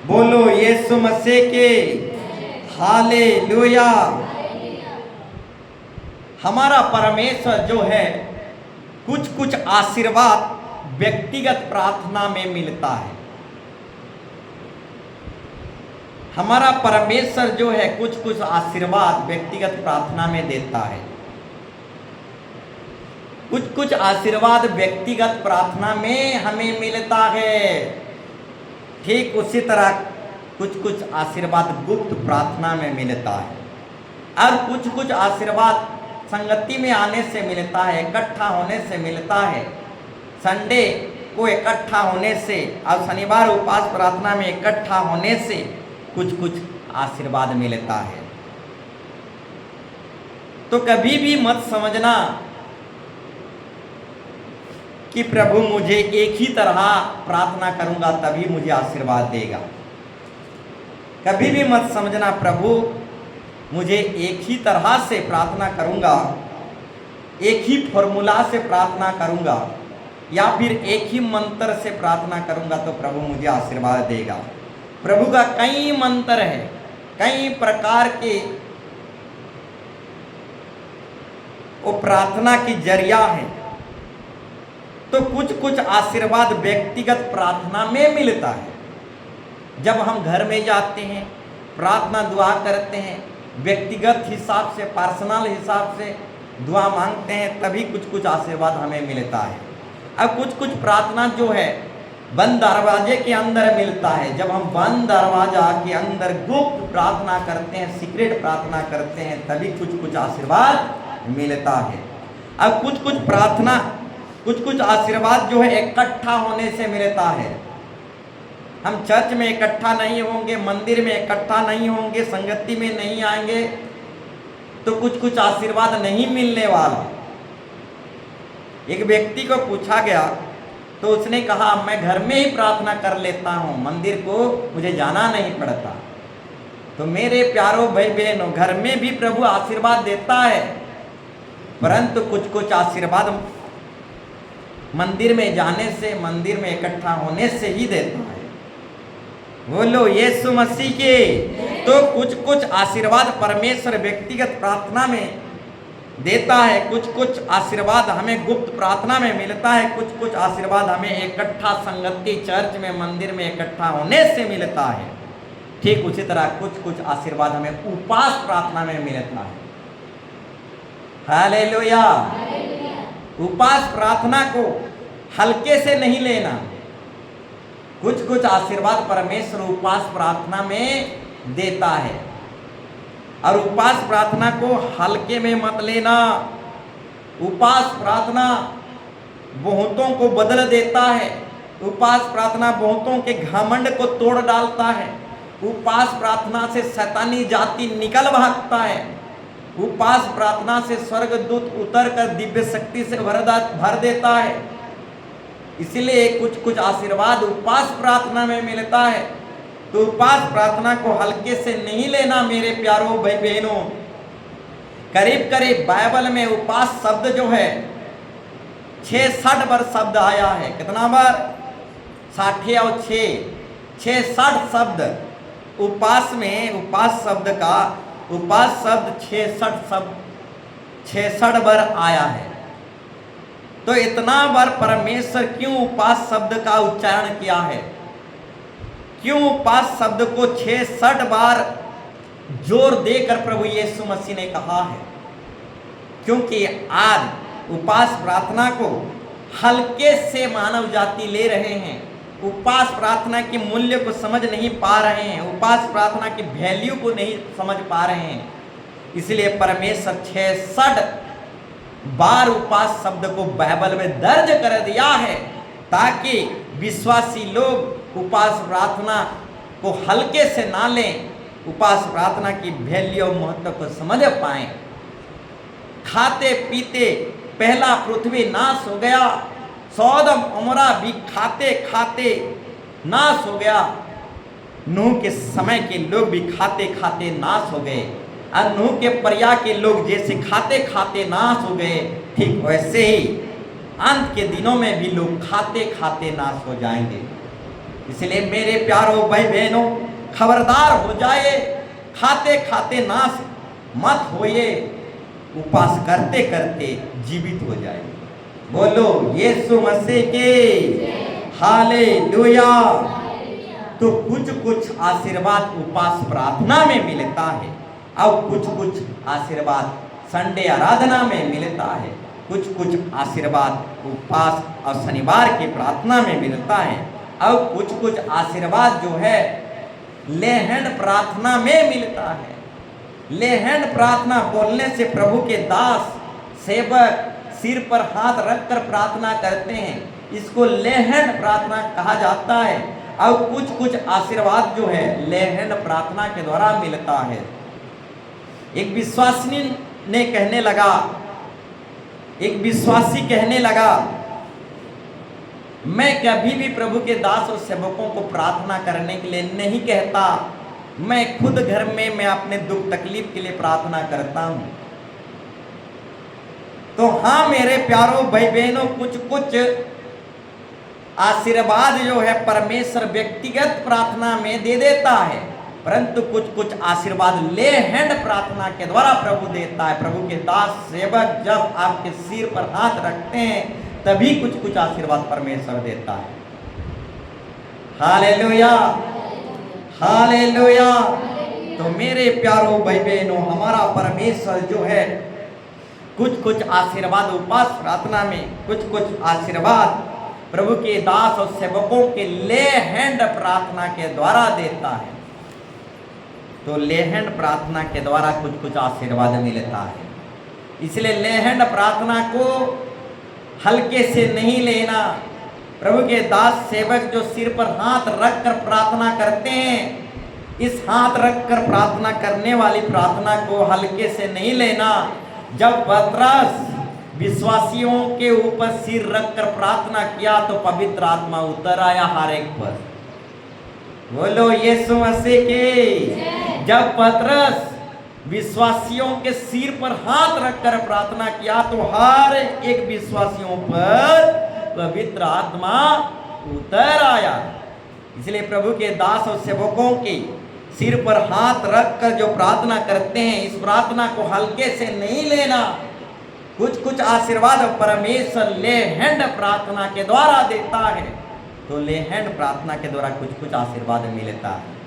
बोलो यीशु मसीह के हालेलुया। हमारा परमेश्वर जो है कुछ कुछ आशीर्वाद व्यक्तिगत प्रार्थना में मिलता है। हमारा परमेश्वर जो है कुछ कुछ आशीर्वाद व्यक्तिगत प्रार्थना में देता है। कुछ कुछ आशीर्वाद व्यक्तिगत प्रार्थना में हमें मिलता है। ठीक उसी तरह कुछ कुछ आशीर्वाद गुप्त प्रार्थना में मिलता है और कुछ कुछ आशीर्वाद संगति में आने से मिलता है, इकट्ठा होने से मिलता है। संडे को इकट्ठा होने से और शनिवार उपवास प्रार्थना में इकट्ठा होने से कुछ कुछ आशीर्वाद मिलता है। तो कभी भी मत समझना कि प्रभु मुझे एक ही तरह प्रार्थना करूंगा तभी मुझे आशीर्वाद देगा। कभी भी मत समझना प्रभु मुझे एक ही तरह से प्रार्थना करूंगा, एक ही फॉर्मूला से प्रार्थना करूंगा या फिर एक ही मंत्र से प्रार्थना करूंगा तो प्रभु मुझे आशीर्वाद देगा। प्रभु का कई मंत्र है, कई प्रकार के वो प्रार्थना की जरिया है। तो कुछ कुछ आशीर्वाद व्यक्तिगत प्रार्थना में मिलता है। जब हम घर में जाते हैं, प्रार्थना दुआ करते हैं, व्यक्तिगत हिसाब से, पर्सनल हिसाब से दुआ मांगते हैं, तभी कुछ कुछ आशीर्वाद हमें मिलता है। अब कुछ कुछ प्रार्थना जो है बंद दरवाजे के अंदर मिलता है। जब हम बंद दरवाजा के अंदर गुप्त प्रार्थना करते हैं, सीक्रेट प्रार्थना करते हैं, तभी कुछ कुछ आशीर्वाद मिलता है। अब कुछ कुछ प्रार्थना, कुछ कुछ आशीर्वाद जो है इकट्ठा होने से मिलता है। हम चर्च में इकट्ठा नहीं होंगे, मंदिर में इकट्ठा नहीं होंगे, संगति में नहीं आएंगे तो कुछ कुछ आशीर्वाद नहीं मिलने वाला। एक व्यक्ति को पूछा गया तो उसने कहा मैं घर में ही प्रार्थना कर लेता हूँ, मंदिर को मुझे जाना नहीं पड़ता। तो मेरे प्यारों भाई बहनों, घर में भी प्रभु आशीर्वाद देता है, परंतु कुछ कुछ आशीर्वाद मंदिर में जाने से, मंदिर में इकट्ठा होने से ही देता है। बोलो यीशु मसीह के। तो कुछ कुछ आशीर्वाद परमेश्वर व्यक्तिगत प्रार्थना में देता है, कुछ कुछ आशीर्वाद हमें गुप्त प्रार्थना में मिलता है, कुछ कुछ आशीर्वाद हमें इकट्ठा संगति चर्च में, मंदिर में इकट्ठा होने से मिलता है। ठीक उसी तरह कुछ कुछ आशीर्वाद हमें उपवास प्रार्थना में मिलता है। हालेलुया। उपवास प्रार्थना को हल्के से नहीं लेना। कुछ कुछ आशीर्वाद परमेश्वर उपवास प्रार्थना में देता है और उपवास प्रार्थना को हल्के में मत लेना। उपवास प्रार्थना बहुतों को बदल देता है। उपवास प्रार्थना बहुतों के घमंड को तोड़ डालता है। उपवास प्रार्थना से शैतानी जाति निकल भागता है। उपवास प्रार्थना से स्वर्गदूत उतर कर दिव्य शक्ति से भर देता है। इसलिए कुछ कुछ आशीर्वाद उपवास प्रार्थना में मिलता है। तो उपवास प्रार्थना को हल्के से नहीं लेना मेरे प्यारों भाई बहनों। करीब करीब बाइबल में उपवास शब्द जो है 60 बार शब्द आया है। कितना बार? 60 और 6 60 शब्द उपवास में, उपवास शब्द का, उपवास शब्द 66 बार आया है। तो इतना बार परमेश्वर क्यों उपवास शब्द का उच्चारण किया है? क्यों उपवास शब्द को 66 बार जोर देकर प्रभु यीशु मसीह ने कहा है? क्योंकि आज उपवास प्रार्थना को हल्के से मानव जाति ले रहे हैं। उपवास प्रार्थना के मूल्य को समझ नहीं पा रहे हैं, उपवास प्रार्थना की वैल्यू को नहीं समझ पा रहे हैं। इसलिए परमेश्वर 66 बार उपवास शब्द को बाइबल में दर्ज कर दिया है ताकि विश्वासी लोग उपवास प्रार्थना को हल्के से ना लें, उपवास प्रार्थना की वैल्यू और महत्व को समझ पाएं। खाते पीते पहला पृथ्वी नाश हो गया, सौदम अमोरा भी खाते खाते नाश हो गया। नूह के समय के लोग भी खाते खाते नाश हो गए और नूह के पर्या के लोग जैसे खाते खाते नाश हो गए, ठीक वैसे ही अंत के दिनों में भी लोग खाते खाते नाश हो जाएंगे। इसलिए मेरे प्यारों भाई बहनों, खबरदार हो जाए, खाते खाते नाश मत होइए, उपवास करते करते जीवित हो जाए। बोलो यीशु मसीह के हालेलुया। तो कुछ कुछ आशीर्वाद उपवास प्रार्थना में मिलता है और कुछ कुछ आशीर्वाद संडे आराधना में मिलता है, कुछ कुछ आशीर्वाद उपवास और शनिवार की प्रार्थना में मिलता है, और कुछ कुछ आशीर्वाद जो है लेहन प्रार्थना में मिलता है। लेहन प्रार्थना बोलने से प्रभु के दास सेवक सिर पर हाथ रखकर प्रार्थना करते हैं, इसको लेहन प्रार्थना कहा जाता है। और कुछ कुछ आशीर्वाद जो है लेहन प्रार्थना के द्वारा मिलता है। एक विश्वासी ने कहने लगा, एक विश्वासी कहने लगा, मैं कभी भी प्रभु के दास और सेवकों को प्रार्थना करने के लिए नहीं कहता, मैं खुद घर में मैं अपने दुख तकलीफ के लिए प्रार्थना करता हूं। तो हाँ मेरे प्यारों भाई बहनों, कुछ कुछ आशीर्वाद जो है परमेश्वर व्यक्तिगत प्रार्थना में दे देता है, परंतु कुछ कुछ आशीर्वाद ले हैंड प्रार्थना के द्वारा प्रभु देता है। प्रभु के दास सेवक जब आपके सिर पर हाथ रखते हैं तभी कुछ कुछ आशीर्वाद परमेश्वर देता है। Hallelujah, hallelujah. तो मेरे प्यारों भाई बहनों, हमारा परमेश्वर जो है कुछ कुछ आशीर्वाद उपवास प्रार्थना में, कुछ कुछ आशीर्वाद प्रभु के दास और सेवकों के ले हैंड प्रार्थना के द्वारा देता है। तो ले हैंड प्रार्थना के द्वारा कुछ कुछ आशीर्वाद मिलता है। इसलिए ले हैंड प्रार्थना को हल्के से नहीं लेना। प्रभु के दास सेवक जो सिर पर हाथ रखकर प्रार्थना करते हैं, इस हाथ रखकर प्रार्थना करने वाली प्रार्थना को हल्के से नहीं लेना। जब पतरस विश्वासियों के ऊपर सिर रखकर प्रार्थना किया तो पवित्र आत्मा उतर आया हर एक पर। बोलो यीशु मसीह के। जब पतरस विश्वासियों के सिर पर हाथ रखकर प्रार्थना किया तो हर एक विश्वासियों पर पवित्र आत्मा उतर आया। इसलिए प्रभु के दास और सेवकों के सिर पर हाथ रखकर जो प्रार्थना करते हैं, इस प्रार्थना को हल्के से नहीं लेना। कुछ कुछ आशीर्वाद परमेश्वर ले हैंड प्रार्थना के द्वारा देता है। तो ले हैंड प्रार्थना के द्वारा कुछ कुछ आशीर्वाद मिलता है।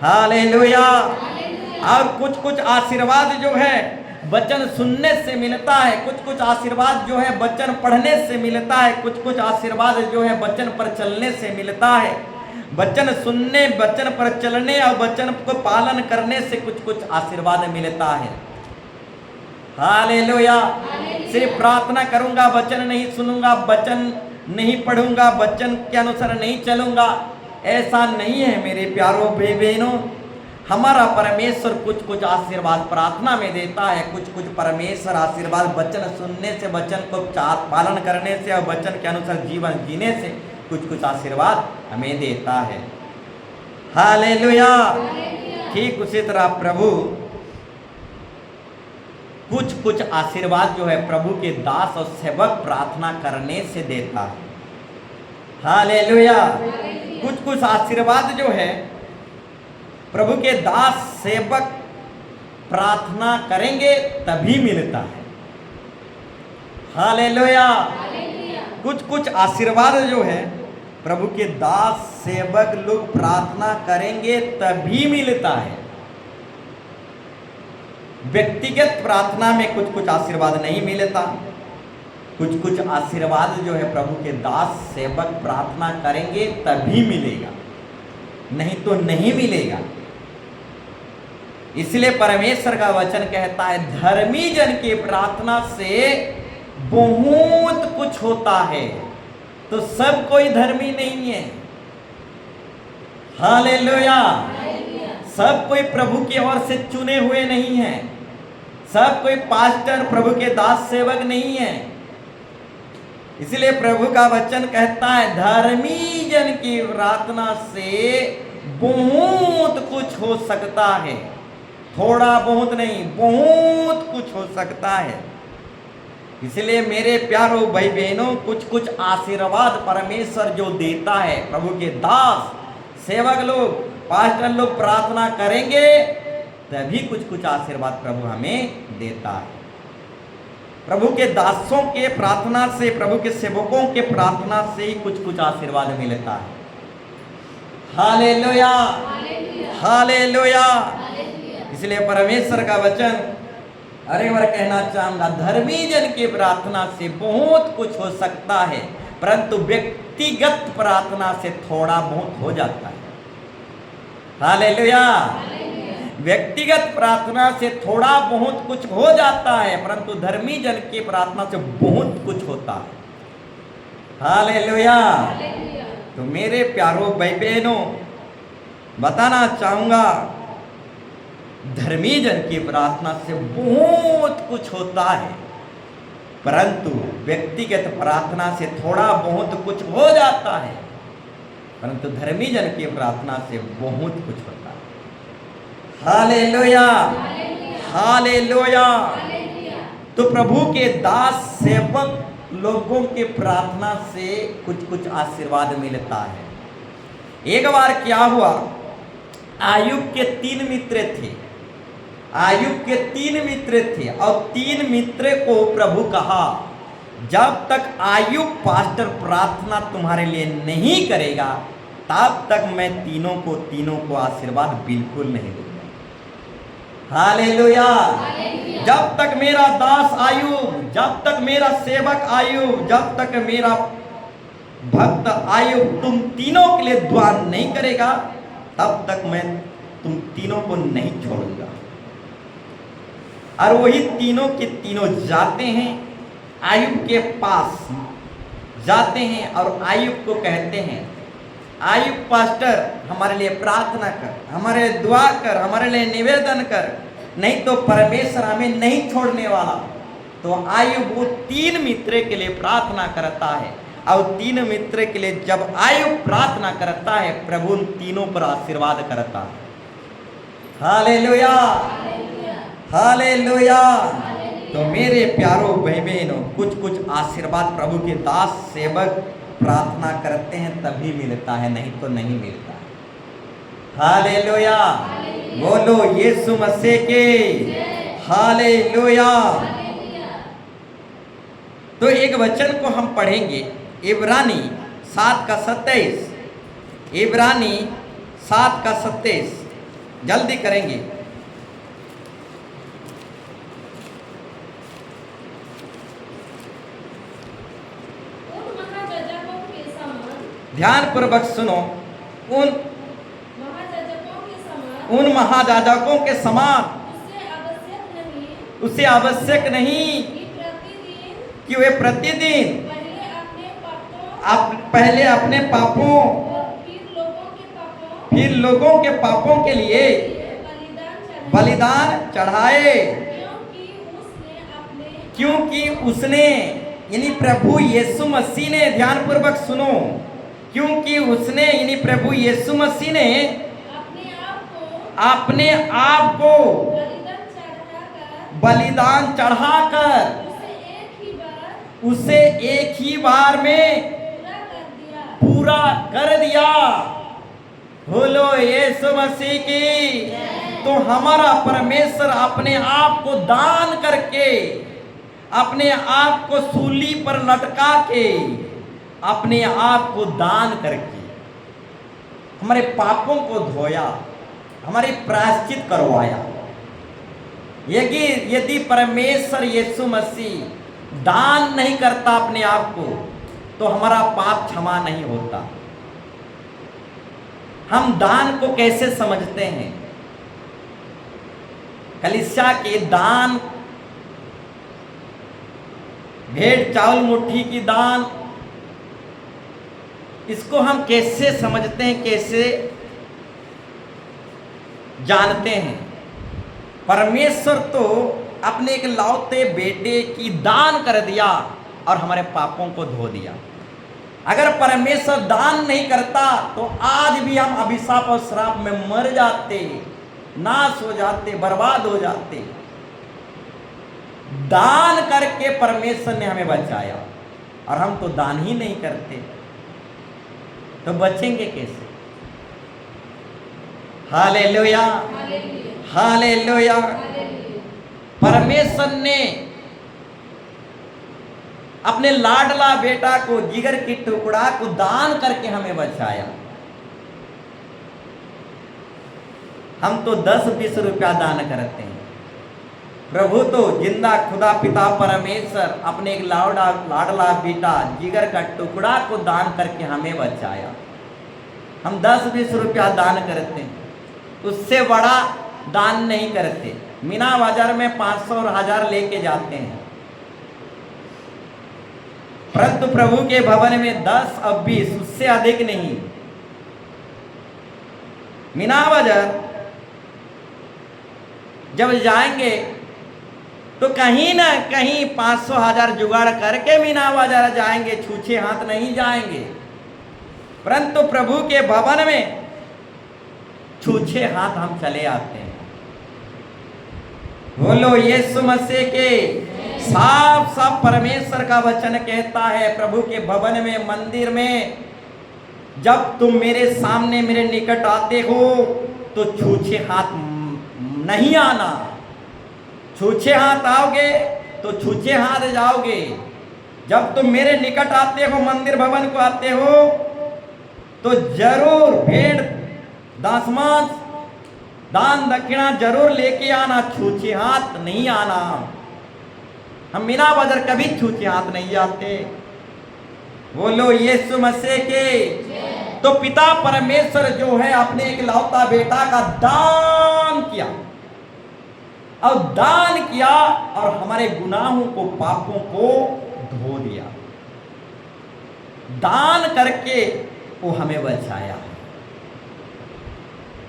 हालेलुया। और कुछ कुछ आशीर्वाद जो है वचन सुनने से मिलता है, कुछ कुछ आशीर्वाद जो है वचन पढ़ने से मिलता है, कुछ कुछ आशीर्वाद जो है वचन पर चलने से मिलता है। वचन सुनने, वचन पर चलने और वचन को पालन करने से कुछ कुछ आशीर्वाद मिलता है। हालेलुया। सिर्फ प्रार्थना करूंगा, वचन नहीं सुनूंगा, वचन नहीं पढ़ूंगा, वचन के अनुसार नहीं चलूंगा, ऐसा नहीं है मेरे प्यारों भाई बहनों। हमारा परमेश्वर कुछ कुछ आशीर्वाद प्रार्थना में देता है, कुछ कुछ परमेश्वर आशीर्वाद वचन सुनने से, वचन को पालन करने से और वचन के अनुसार जीवन जीने से कुछ कुछ आशीर्वाद हमें देता है। हालेलुया। ठीक उसी तरह प्रभु कुछ कुछ आशीर्वाद जो है प्रभु के दास और सेवक प्रार्थना करने से देता है। हालेलुया। कुछ कुछ आशीर्वाद जो है प्रभु के दास सेवक प्रार्थना करेंगे तभी मिलता है। हालेलुया। कुछ कुछ आशीर्वाद जो है प्रभु के दास सेवक लोग प्रार्थना करेंगे तभी मिलता है। व्यक्तिगत प्रार्थना में कुछ कुछ आशीर्वाद नहीं मिलता। कुछ कुछ आशीर्वाद जो है प्रभु के दास सेवक प्रार्थना करेंगे तभी मिलेगा, नहीं तो नहीं मिलेगा। इसलिए परमेश्वर का वचन कहता है धर्मी जन की प्रार्थना से बहुत कुछ होता है। तो सब कोई धर्मी नहीं है। हालेलुया। सब कोई प्रभु की ओर से चुने हुए नहीं है। सब कोई पास्टर प्रभु के दास सेवक नहीं है। इसलिए प्रभु का वचन कहता है धर्मी जन की प्रार्थना से बहुत कुछ हो सकता है। थोड़ा बहुत नहीं, बहुत कुछ हो सकता है। इसलिए मेरे प्यारों भाई बहनों, कुछ कुछ आशीर्वाद परमेश्वर जो देता है, प्रभु के दास सेवक लोग, पास्टर लोग प्रार्थना करेंगे तभी कुछ कुछ आशीर्वाद प्रभु हमें देता है। प्रभु के दासों के प्रार्थना से, प्रभु के सेवकों के प्रार्थना से ही कुछ कुछ आशीर्वाद मिलता है। Hallelujah, hallelujah. इसलिए परमेश्वर का वचन अरे बार कहना चाहूंगा, धर्मी जन की प्रार्थना से बहुत कुछ हो सकता है, परंतु व्यक्तिगत प्रार्थना से थोड़ा बहुत हो जाता है। हालेलुया। व्यक्तिगत प्रार्थना से थोड़ा बहुत कुछ हो जाता है, परंतु धर्मी जन की प्रार्थना से बहुत कुछ होता है। हालेलुया। तो मेरे प्यारों भाई बहनों, बताना चाहूंगा, धर्मी जन की प्रार्थना से बहुत कुछ होता है, परंतु व्यक्तिगत प्रार्थना से थोड़ा बहुत कुछ हो जाता है, परंतु धर्मी जन की प्रार्थना से बहुत कुछ होता है। Hallelujah, hallelujah. तो प्रभु के दास सेवक लोगों के प्रार्थना से कुछ कुछ आशीर्वाद मिलता है। एक बार क्या हुआ, आयुब के 3 मित्र थे। आयुब के 3 मित्र थे और 3 मित्र को प्रभु कहा, जब तक आयुब पास्टर प्रार्थना तुम्हारे लिए नहीं करेगा, तब तक मैं तीनों को आशीर्वाद बिल्कुल नहीं दूंगा। हालेलुया। जब तक मेरा दास आयुब, जब तक मेरा सेवक आयुब, जब तक मेरा भक्त आयुब तुम तीनों के लिए दुआ नहीं करेगा, तब तक मैं तुम तीनों को नहीं छोड़ूंगा। और वही तीनों के तीनों जाते हैं, आयुब के पास जाते हैं और आयुब को कहते हैं, आयुब पास्टर हमारे लिए प्रार्थना कर, हमारे लिए दुआ कर, हमारे लिए निवेदन कर, नहीं तो परमेश्वर हमें नहीं छोड़ने वाला। तो आयुब वो 3 मित्र के लिए प्रार्थना करता है, और 3 मित्र के लिए जब आयुब प्रार्थना करता है, प्रभु उन तीनों पर आशीर्वाद करता है। Hallelujah, hallelujah. तो मेरे प्यारों भाई बहनों, कुछ कुछ आशीर्वाद प्रभु के दास सेवक प्रार्थना करते हैं तभी मिलता है, नहीं तो नहीं मिलता है। हालेलुया। बोलो यीशु मसीह के हालेलुया। तो एक वचन को हम पढ़ेंगे, इब्रानी 7:27, इब्रानी 7:27, जल्दी करेंगे। ध्यान पूर्वक सुनो, उन महायाजकों के समान उसे आवश्यक नहीं कि वे प्रतिदिन पहले अपने पापों फिर लोगों के पापों के लिए बलिदान चढ़ाए, क्योंकि उसने यानी प्रभु यीशु मसीह ने, ध्यान पूर्वक सुनो, क्योंकि उसने यानी प्रभु यीशु मसीह ने अपने आप को बलिदान चढ़ाकर उसे एक ही बार में पूरा कर दिया। बोलो यीशु मसीह की। तो हमारा परमेश्वर अपने आप को दान करके, अपने आप को सूली पर लटका के, अपने आप को दान करके हमारे पापों को धोया, हमारी प्रायश्चित करवाया। यदि परमेश्वर यीशु मसीह दान नहीं करता अपने आप को, तो हमारा पाप क्षमा नहीं होता। हम दान को कैसे समझते हैं? कलीसिया के दान, भेंट चावल मुट्ठी की दान, इसको हम कैसे समझते हैं, कैसे जानते हैं? परमेश्वर तो अपने एक लौते बेटे की दान कर दिया और हमारे पापों को धो दिया। अगर परमेश्वर दान नहीं करता तो आज भी हम अभिशाप और श्राप में मर जाते, नाश हो जाते, बर्बाद हो जाते। दान करके परमेश्वर ने हमें बचाया, और हम तो दान ही नहीं करते, तो बचेंगे कैसे? Hallelujah, hallelujah. परमेश्वर ने अपने लाडला बेटा को, जिगर की टुकड़ा को दान करके हमें बचाया। हम तो 10-20 रुपया दान करते हैं, प्रभु तो जिंदा खुदा पिता परमेश्वर अपने एक लाडला बेटा, जिगर का टुकड़ा को दान करके हमें बचाया। हम 10-20 रुपया दान करते हैं, उससे बड़ा दान नहीं करते। मीना बाजार में 500 और 1000 लेके जाते हैं, परंतु प्रभु के भवन में 10 और 20, उससे अधिक नहीं। मीना बाजार जब जाएंगे तो कहीं ना कहीं 500-1000 जुगाड़ करके मीना बाजार जाएंगे, छूछे हाथ नहीं जाएंगे। परंतु प्रभु के भवन में छूछे हाथ हम चले आते हैं। बोलो यीशु मसीह के। साफ साफ परमेश्वर का वचन कहता है, प्रभु के भवन में, मंदिर में जब तुम मेरे सामने, मेरे निकट आते हो तो छूछे हाथ नहीं आना। छूछे हाथ आओगे तो छूछे हाथ जाओगे। जब तुम मेरे निकट आते हो, मंदिर भवन को आते हो, तो जरूर भेंट, दासमांस, दान दक्षिणा जरूर लेके आना, छूछे हाथ नहीं आना। हम मीना बाजार कभी छूछे हाथ नहीं जाते। बोलो यीशु मसीह के। तो पिता परमेश्वर जो है अपने एक लौता बेटा का दान किया, और दान किया और हमारे गुनाहों को, पापों को धो दिया। दान करके वो हमें बचाया।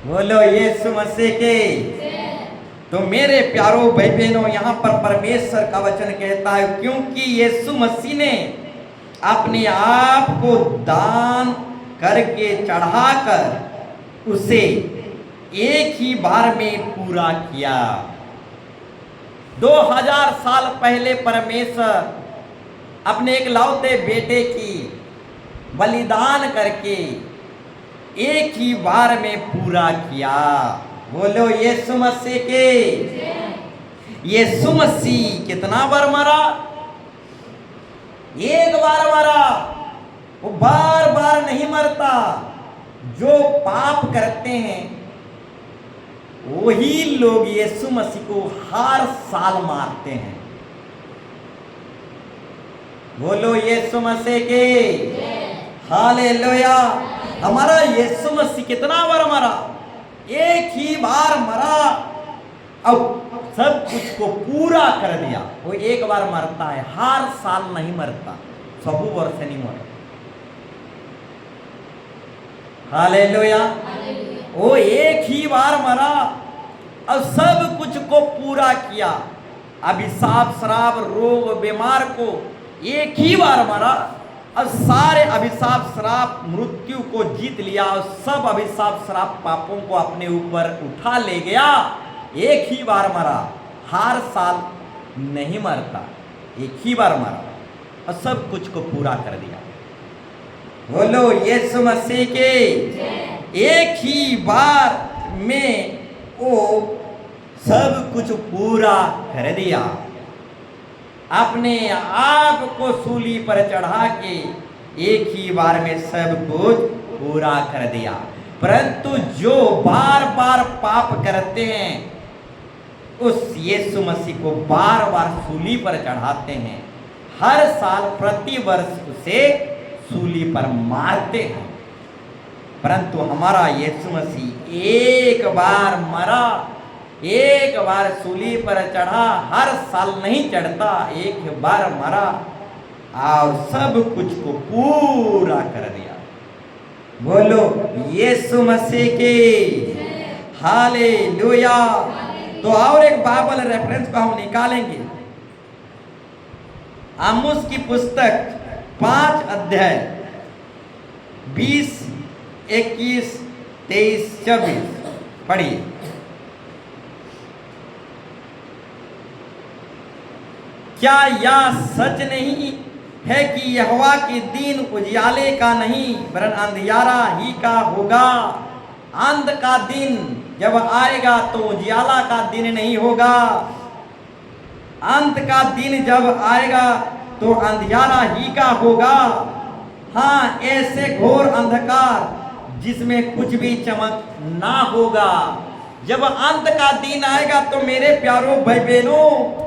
बोलो यीशु मसीह के। तो मेरे प्यारो भाई बहनों, यहाँ पर परमेश्वर का वचन कहता है, क्योंकि यीशु मसीह ने अपने आप को दान करके, चढ़ाकर उसे एक ही बार में पूरा किया। 2000 साल पहले परमेश्वर अपने एक लौते बेटे की बलिदान करके एक ही बार में पूरा किया। बोलो यीशु मसीह के। यीशु मसीह कितना बार मरा? एक बार मरा। वो बार बार नहीं मरता। जो पाप करते हैं वही लोग यीशु मसीह को हर साल मारते हैं। बोलो यीशु मसीह के। हालेलुया। हमारा यीशु मसीह कितना बार मरा? एक ही बार मरा और सब कुछ को पूरा कर दिया। वो एक बार मरता है, हर साल नहीं मरता, सबू वर्ष नहीं मरता। हालेलुया। वो एक ही बार मरा और सब कुछ को पूरा किया। अभिशाप, श्राप, रोग, बीमार को एक ही बार मरा और सारे अभिशाप, श्राप, मृत्यु को जीत लिया और सब अभिशाप, श्राप, पापों को अपने ऊपर उठा ले गया। एक ही बार मरा, हर साल नहीं मरता, एक ही बार मरा और सब कुछ को पूरा कर दिया। बोलो यीशु मसीह के। एक ही बार में वो सब कुछ पूरा कर दिया। अपने आप को सूली पर चढ़ा के एक ही बार में सब कुछ पूरा कर दिया। परंतु जो बार बार पाप करते हैं उस यीशु मसीह को बार बार सूली पर चढ़ाते हैं, हर साल प्रति वर्ष उसे सूली पर मारते हैं। परंतु हमारा यीशु मसीह एक बार मरा, एक बार सूली पर चढ़ा, हर साल नहीं चढ़ता, एक बार मरा और सब कुछ को पूरा कर दिया। बोलो यीशु मसीह के। हालेलुया। तो और एक बाइबल रेफरेंस को हम निकालेंगे। आमोस की पुस्तक 5 अध्याय 20, 21, 23, 24 पढ़िए। क्या यह सच नहीं है कि यहोवा के दिन उजियाले का नहीं वरन अंधियारा ही का होगा। अंत का दिन जब आएगा तो उजियाला का दिन नहीं होगा। अंत का दिन जब आएगा तो अंधियारा ही का होगा। हाँ, ऐसे घोर अंधकार जिसमें कुछ भी चमक ना होगा। जब अंत का दिन आएगा तो मेरे प्यारों भाई बहनों,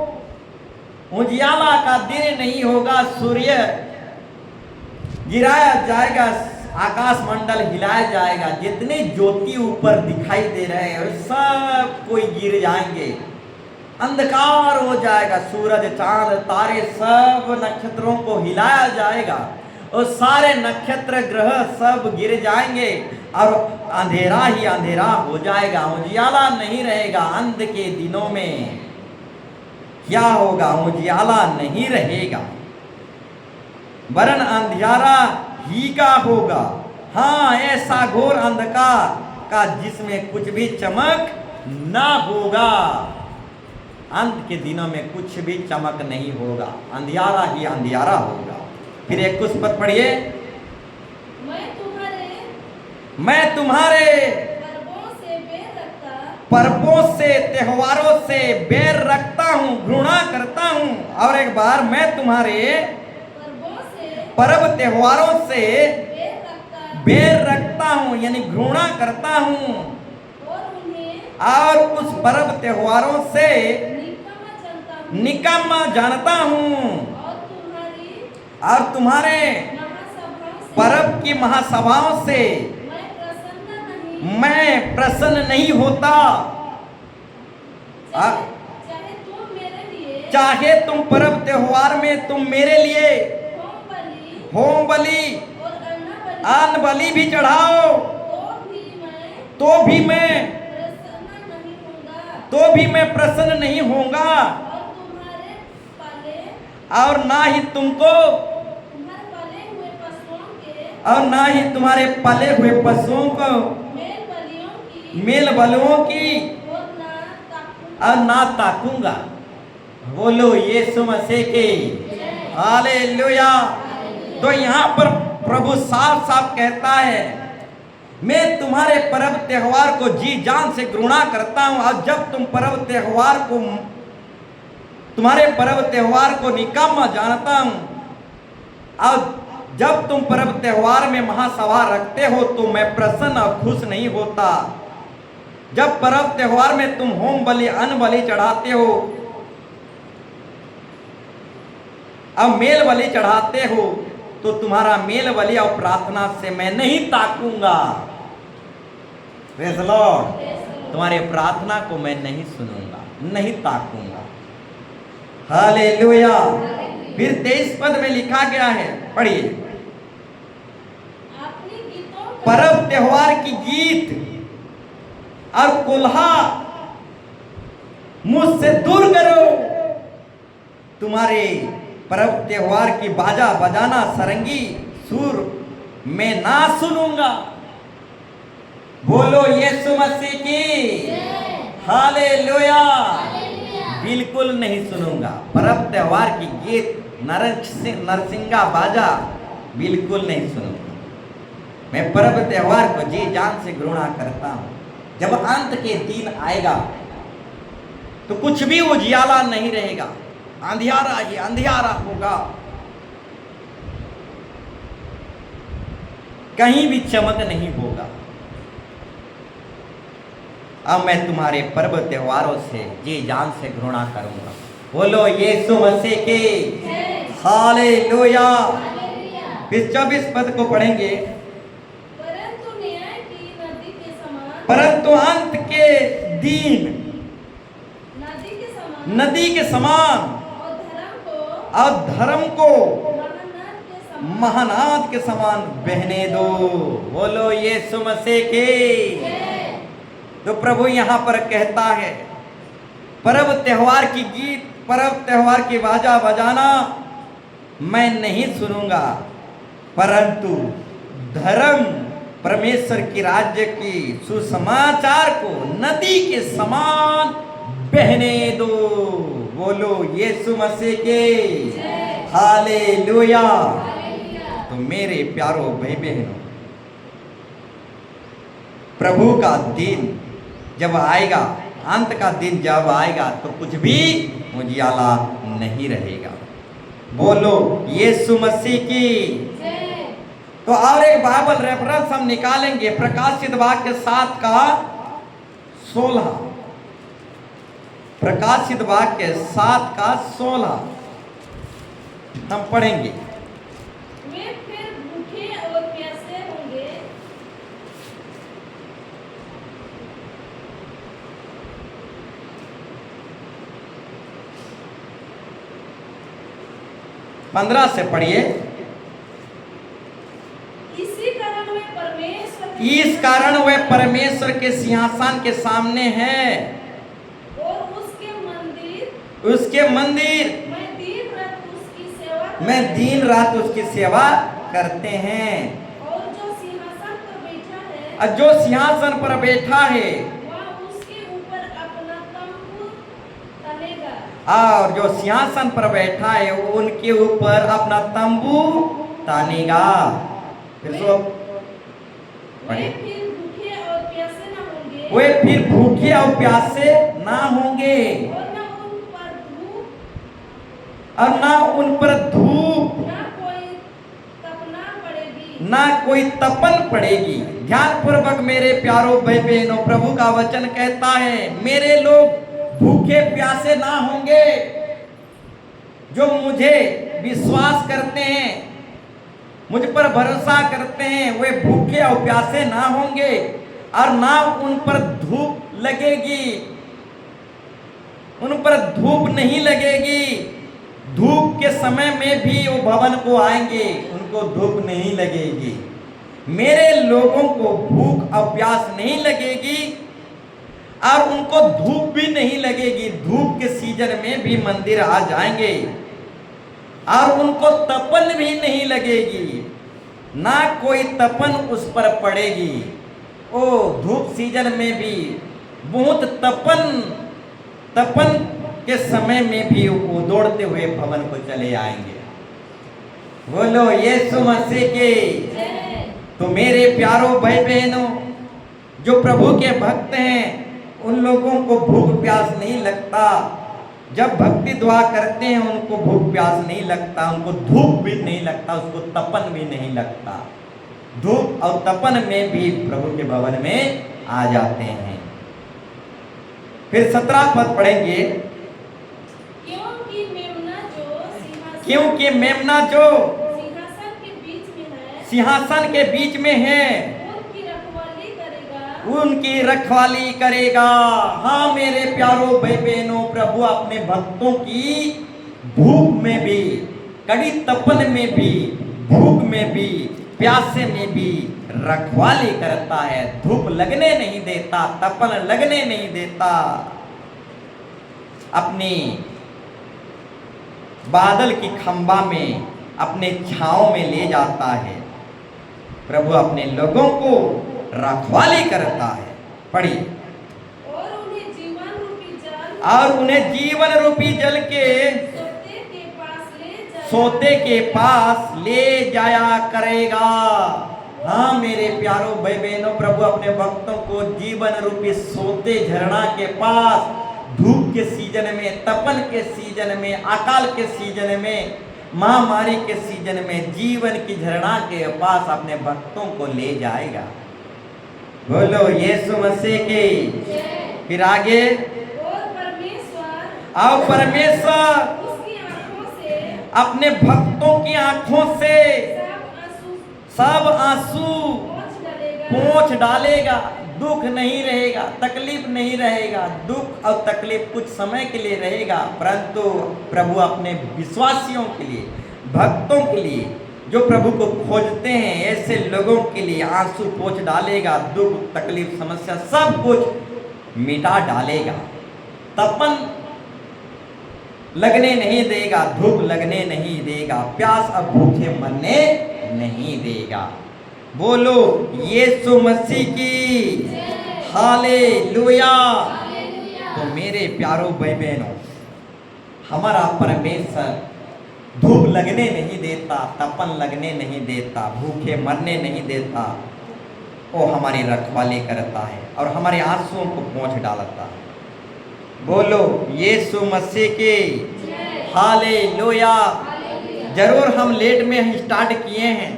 उजियाला का दिन नहीं होगा। सूर्य गिराया जाएगा, आकाश मंडल हिलाया जाएगा, जितने ज्योति ऊपर दिखाई दे रहे हैं सब कोई गिर जाएंगे, अंधकार हो जाएगा। सूरज चांद तारे सब नक्षत्रों को हिलाया जाएगा और सारे नक्षत्र ग्रह सब गिर जाएंगे और अंधेरा ही अंधेरा हो जाएगा, उजियाला नहीं रहेगा। अंत के दिनों में क्या होगा? उजियाला नहीं रहेगा वरन अंधियारा ही का होगा। हाँ, ऐसा घोर अंधकार का जिसमें कुछ भी चमक ना होगा। अंत के दिनों में कुछ भी चमक नहीं होगा, अंधियारा ही अंधियारा होगा। फिर 21 पद पढ़िए। मैं तुम्हारे पर्वों से त्योहारों से बैर रखता हूँ, घृणा करता हूँ। और एक बार, मैं तुम्हारे पर्व त्योहारों से बैर रखता हूँ, यानी घृणा करता हूँ और उस पर्व त्योहारों से निकम्मा जानता हूँ। और तुम्हारे पर्व की महासभाओं से मैं प्रसन्न नहीं होता। चाहे तुम पर्व त्योहार में तुम मेरे लिए होम बलि अन्न बलि भी चढ़ाओ तो भी मैं प्रसन्न नहीं होऊंगा और ना ही तुमको और ना ही तुम्हारे पले हुए पशुओं को मेल बलुओं की और ना ताकूंगा। बोलो यीशु मसीह की हालेलुया। तो यहाँ पर प्रभु साफ साफ कहता है, मैं तुम्हारे पर्व त्योहार को जी जान से घृणा करता हूँ। और जब तुम तुम्हारे पर्व त्योहार को निकम्मा जानता हूँ, और जब तुम पर्व त्योहार में महासभा रखते हो तो मैं प्रसन्न और खुश नहीं होता। जब पर्व त्योहार में तुम होम बलि अन्न बलि चढ़ाते हो और मेल बलि चढ़ाते हो तो तुम्हारा मेल बलि और प्रार्थना से मैं नहीं ताकूंगा। Praise the Lord. तुम्हारे प्रार्थना को मैं नहीं सुनूंगा, नहीं ताकूंगा। हालेलुया। फिर 23 पद में लिखा गया है, पढ़िए। पर्व त्योहार की गीत और कुल्हा मुझसे दूर करो। तुम्हारे पर्व त्योहार की बाजा बजाना सरंगी सुर मैं ना सुनूंगा। बोलो यीशु मसीह की हालेलुया। बिल्कुल नहीं सुनूंगा। पर्व त्योहार की गीत नरसिंगा बाजा बिल्कुल नहीं सुनूंगा। मैं पर्व त्योहार को जी जान से घृणा करता हूं। जब अंत के दिन आएगा तो कुछ भी उजियाला नहीं रहेगा, अंधियारा ही अंधियारा होगा, कहीं भी चमक नहीं होगा। अब मैं तुम्हारे पर्व त्योहारों से जी जान से घृणा करूंगा। बोलो यीशु मसीह की हालेलुया। फिर 24 पद को पढ़ेंगे। परंतु अंत के दिन नदी के समान और धर्म को महानाद के समान बहने दो। बोलो यीशु मसीह के। तो प्रभु यहाँ पर कहता है, पर्व त्योहार की गीत, पर्व त्योहार की बाजा बजाना मैं नहीं सुनूंगा, परंतु धर्म परमेश्वर की राज्य की सुसमाचार को नदी के समान बहने दो। बोलो यीशु मसीह के हालेलुया। तो मेरे प्यारो भाई बहनों, प्रभु का दिन जब आएगा, अंत का दिन जब आएगा, तो कुछ भी उजियाला नहीं रहेगा। बोलो यीशु मसीह की। तो और एक बाइबल रेफरेंस हम निकालेंगे, प्रकाशित वाक्य 7 का 16। प्रकाशित वाक्य 7 का 16 हम पढ़ेंगे। वे फिर भूखे और प्यासे होंगे, 15 से पढ़िए। इस कारण वे परमेश्वर के सिंहासन के सामने हैं और उसके मंदिर में दिन रात उसकी सेवा करते हैं। और जो सिंहासन पर बैठा है वह उसके ऊपर अपना तंबू तनेगा। और जो सिंहासन पर बैठा है वो उनके ऊपर अपना तंबू तानेगा। फिर वे फिर भूखे और प्यासे न होंगे, वे फिर भूखे और प्यासे ना होंगे, और ना उन पर धूप ना कोई तपन पड़ेगी। ध्यान पूर्वक मेरे प्यारों भाई बहनों, प्रभु का वचन कहता है मेरे लोग भूखे प्यासे ना होंगे। जो मुझे विश्वास करते हैं, मुझ पर भरोसा करते हैं, वे भूखे और प्यासे ना होंगे, और ना उन पर धूप लगेगी। उन पर धूप नहीं लगेगी। धूप के समय में भी वो भवन को आएंगे, उनको धूप नहीं लगेगी। मेरे लोगों को भूख और प्यास नहीं लगेगी, और उनको धूप भी नहीं लगेगी। धूप के सीजन में भी मंदिर आ जाएंगे, और उनको तपन भी नहीं लगेगी, ना कोई तपन उस पर पड़ेगी। ओ धूप सीजन में भी बहुत तपन के समय में भी वो दौड़ते हुए भवन को चले आएंगे। बोलो यीशु मसीह के। तो मेरे प्यारों भाई बहनों, जो प्रभु के भक्त हैं, उन लोगों को भूख प्यास नहीं लगता। जब भक्ति दुआ करते हैं उनको भूख प्यास नहीं लगता, उनको धूप भी नहीं लगता, उसको तपन भी नहीं लगता। धूप और तपन में भी प्रभु के भवन में आ जाते हैं। फिर 17 पद पढ़ेंगे। क्योंकि मेमना जो सिंहासन के बीच में है उनकी रखवाली करेगा। हाँ मेरे प्यारों भाई बहनों, प्रभु अपने भक्तों की भूख में भी, कड़ी तपन में भी, भूख में भी, प्यासे में भी रखवाली करता है। धूप लगने नहीं देता, तपन लगने नहीं देता। अपनी बादल की खंबा में, अपने छांव में ले जाता है। प्रभु अपने लोगों को रखवाली करता है। पढ़िए। और उन्हें जीवन रूपी जल के सोते के पास ले जाया करेगा। हाँ मेरे प्यारों भाई बहनों, प्रभु अपने भक्तों को जीवन रूपी सोते झरना के पास, धूप के सीजन में, तपन के सीजन में, अकाल के सीजन में, महामारी के सीजन में जीवन की झरना के पास अपने भक्तों को ले जाएगा। बोलो यीशु मसीह की। फिर आगे। और परमेश्वर अपने भक्तों की आंखों से सब आंसू पोंछ डालेगा। दुख नहीं रहेगा, तकलीफ नहीं रहेगा। दुख और तकलीफ कुछ समय के लिए रहेगा, परंतु प्रभु अपने विश्वासियों के लिए, भक्तों के लिए, जो प्रभु को खोजते हैं, ऐसे लोगों के लिए आंसू पोंछ डालेगा। दुख, तकलीफ, समस्या सब कुछ मिटा डालेगा। तपन लगने नहीं देगा, धूप लगने नहीं देगा, प्यास और भूखे मरने नहीं देगा। बोलो यीशु मसीह की हालेलुया। तो मेरे प्यारों भाई बहनों, हमारा परमेश्वर धूप लगने नहीं देता, तपन लगने नहीं देता, भूखे मरने नहीं देता। वो हमारी रखवाली करता है और हमारे आंसुओं को पोंछ डालता है। बोलो यीशु मसीह की हालेलुया। जरूर हम लेट में स्टार्ट किए हैं,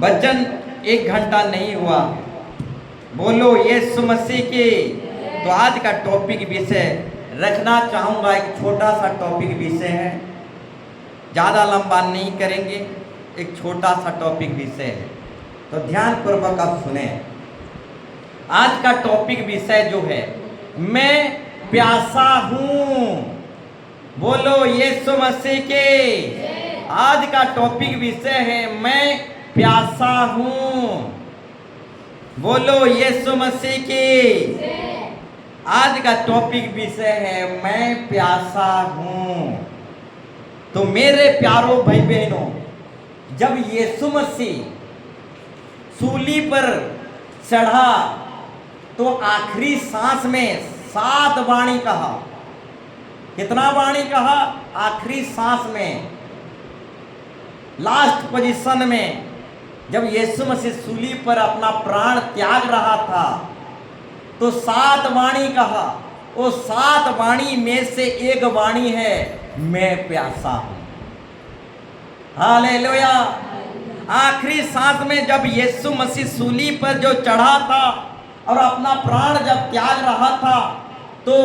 वचन 1 घंटा नहीं हुआ। बोलो यीशु मसीह की। तो आज का टॉपिक विषय रखना चाहूँगा, एक छोटा सा टॉपिक विषय है, ज़्यादा लंबा नहीं करेंगे, एक छोटा सा टॉपिक विषय है, तो ध्यान पूर्वक आप सुने। आज का टॉपिक विषय जो है, मैं प्यासा हूँ। बोलो यीशु मसीह के। आज का टॉपिक विषय है, मैं प्यासा हूँ। बोलो यीशु मसीह की। आज का टॉपिक विषय है, मैं प्यासा हूँ। तो मेरे प्यारों भाई बहनों, जब यीशु मसीह सूली पर चढ़ा तो आखिरी सांस में 7 वाणी कहा। कितना वाणी कहा? आखिरी सांस में, लास्ट पोजीशन में, जब यीशु मसीह सूली पर अपना प्राण त्याग रहा था तो 7 वाणी कहा। वो 7 वाणी में से एक वाणी है, मैं प्यासा हूं। हालेलुया। आखिरी सांस में जब यीशु मसीह सूली पर जो चढ़ा था और अपना प्राण जब त्याग रहा था तो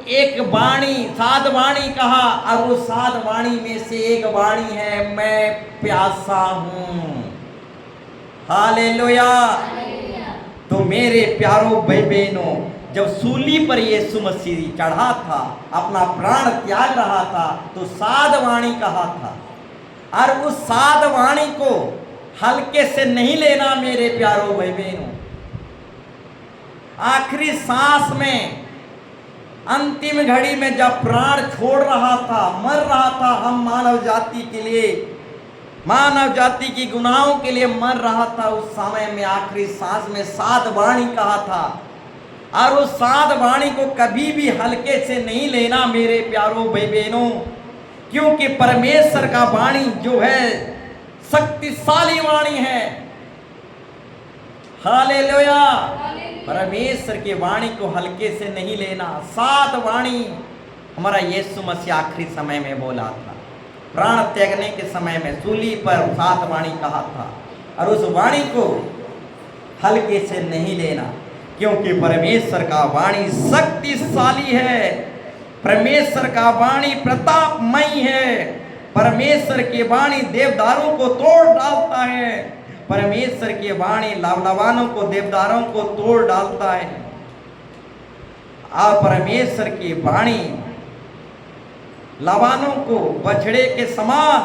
एक वाणी, 7 वाणी कहा, और वो 7 वाणी में से एक वाणी है, मैं प्यासा हूं। हालेलुया। तो मेरे प्यारों भाई बहनों, जब सूली पर यीशु मसीह चढ़ा था, अपना प्राण त्याग रहा था, तो 7 वाणी कहा था, और उस 7 वाणी को हल्के से नहीं लेना मेरे प्यारों भाई बहनों। आखिरी सांस में, अंतिम घड़ी में जब प्राण छोड़ रहा था, मर रहा था, हम मानव जाति के लिए, मानव जाति की गुनाहों के लिए मर रहा था, उस समय में आखिरी सांस में 7 वाणी कहा था, और उस 7 वाणी को कभी भी हल्के से नहीं लेना मेरे प्यारों भाई बहनों, क्योंकि परमेश्वर का वाणी जो है शक्तिशाली वाणी है। हालेलुया। परमेश्वर की वाणी को हल्के से नहीं लेना। 7 वाणी हमारा यीशु मसीह आखिरी समय में बोला था, प्राण त्यागने के समय में सूली पर 7 वाणी कहा था, और उस वाणी को हल्के से नहीं लेना, क्योंकि परमेश्वर का वाणी शक्तिशाली है। परमेश्वर का वाणी प्रतापमयी है। परमेश्वर की वाणी देवदारों को तोड़ डालता है। परमेश्वर की वाणी लवलवानों को, देवदारों को तोड़ डालता है। और परमेश्वर की वाणी लवानों को बछड़े के समान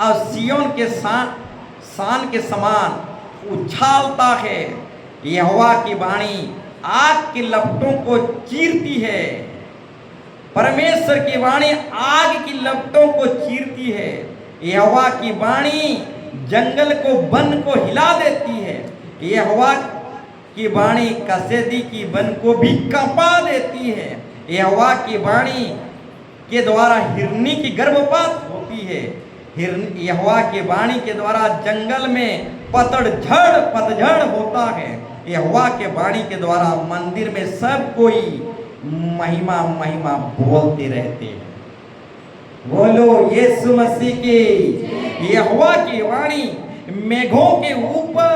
और सियोन के शान के समान उछालता है। यहोवा की वाणी आग की लपटों को चीरती है। परमेश्वर की वाणी आग की लपटों को चीरती है। यहोवा की वाणी जंगल को, वन को हिला देती है। यहोवा की वाणी कसेदी की वन को भी कंपा देती है। यहोवा की वाणी के द्वारा हिरनी की गर्भपात होती है। यहोवा की वाणी के द्वारा जंगल में पतझड़ होता है। यहोवा के वाणी के द्वारा मंदिर में सब कोई महिमा महिमा बोलते रहते हैं। बोलो यीशु मसीह की। यहोवा की वाणी मेघों के ऊपर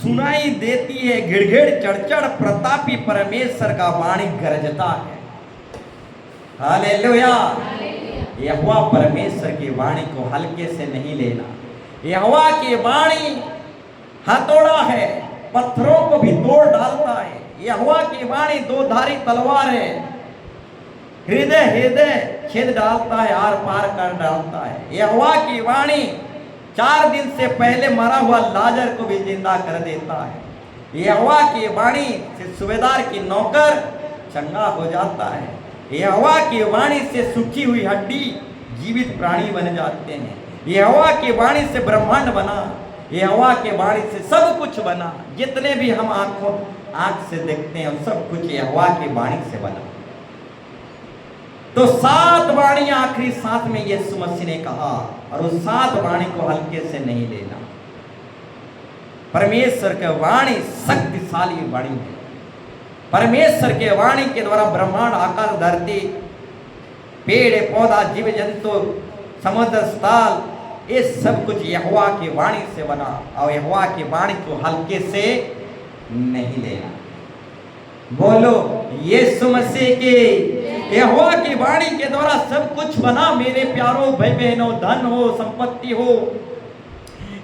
सुनाई देती है। गिड़गिड़ चढ़चढ़ प्रतापी परमेश्वर का वाणी गरजता है। हालेलुया। यहोवा परमेश्वर की वाणी को हल्के से नहीं लेना। यहोवा की वाणी हथौड़ा है, पत्थरों को भी तोड़ डालता है। यहोवा की वाणी 2 धारी तलवार है, हृदय छेद डालता है, आर पार कर डालता है। यहोवा की वाणी 4 दिन से पहले मरा हुआ लाजर को भी जिंदा कर देता है। यहोवा की वाणी से सूबेदार की नौकर चंगा हो जाता है। यहोवा की वाणी से सूखी हुई हड्डी जीवित प्राणी बन जाते हैं। यहोवा की वाणी से ब्रह्मांड बना। यहोवा के वाणी से सब कुछ बना। जितने भी हम आंख से देखते हैं सब कुछ यहोवा की वाणी से बना। तो 7 वाणी आखिरी सांस में यीशु मसीह ने कहा, और उस 7 वाणी को हल्के से नहीं लेना। परमेश्वर की वाणी शक्तिशाली वाणी है। परमेश्वर के वाणी के द्वारा ब्रह्मांड, आकाश, धरती, पेड़ पौधा, जीव जंतु, समुद्र, स्थल, ये सब कुछ यहोवा की वाणी से बना, और यहोवा की वाणी को हल्के से नहीं लेना। बोलो यीशु मसीह के। यहोवा की वाणी के द्वारा सब कुछ बना मेरे प्यारों भाई बहनों। धन हो, संपत्ति हो,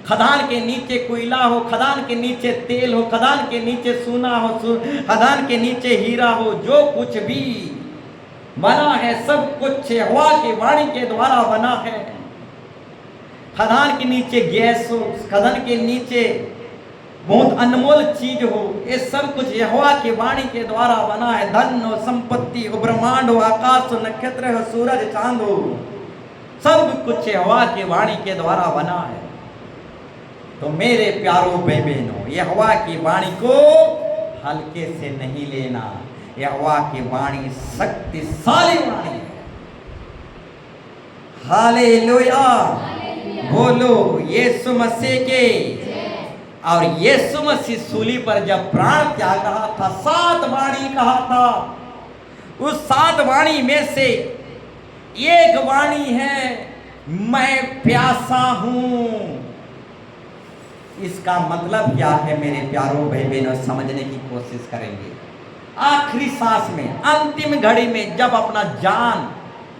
खदान के नीचे कोयला हो, खदान के नीचे तेल हो, खदान के नीचे सोना हो, खदान के नीचे हीरा हो, जो कुछ भी बना है सब कुछ यहोवा की वाणी के द्वारा बना है। खदान के नीचे गैस हो, खदान के नीचे बहुत अनमोल चीज हो, ये सब कुछ यहोवा की वाणी के द्वारा बना है। धन हो, संपत्ति हो, ब्रह्मांड हो, आकाश हो, नक्षत्र हो, सूरज चांद हो, सब कुछ यहोवा की वाणी के द्वारा बना है। तो मेरे प्यारों भाई बहनों, यहोवा की वाणी को हल्के से नहीं लेना। यहोवा की वाणी शक्तिशाली वाणी है। हालेलुया। बोलो यीशु मसीह के। और यीशु मसीह सूली पर जब प्राण त्याग रहा था, 7 वाणी कहा था। उस 7 वाणी में से एक वाणी है, मैं प्यासा हूं। इसका मतलब क्या है मेरे प्यारों भाई बहनों, समझने की कोशिश करेंगे। आखिरी सांस में, अंतिम घड़ी में जब अपना जान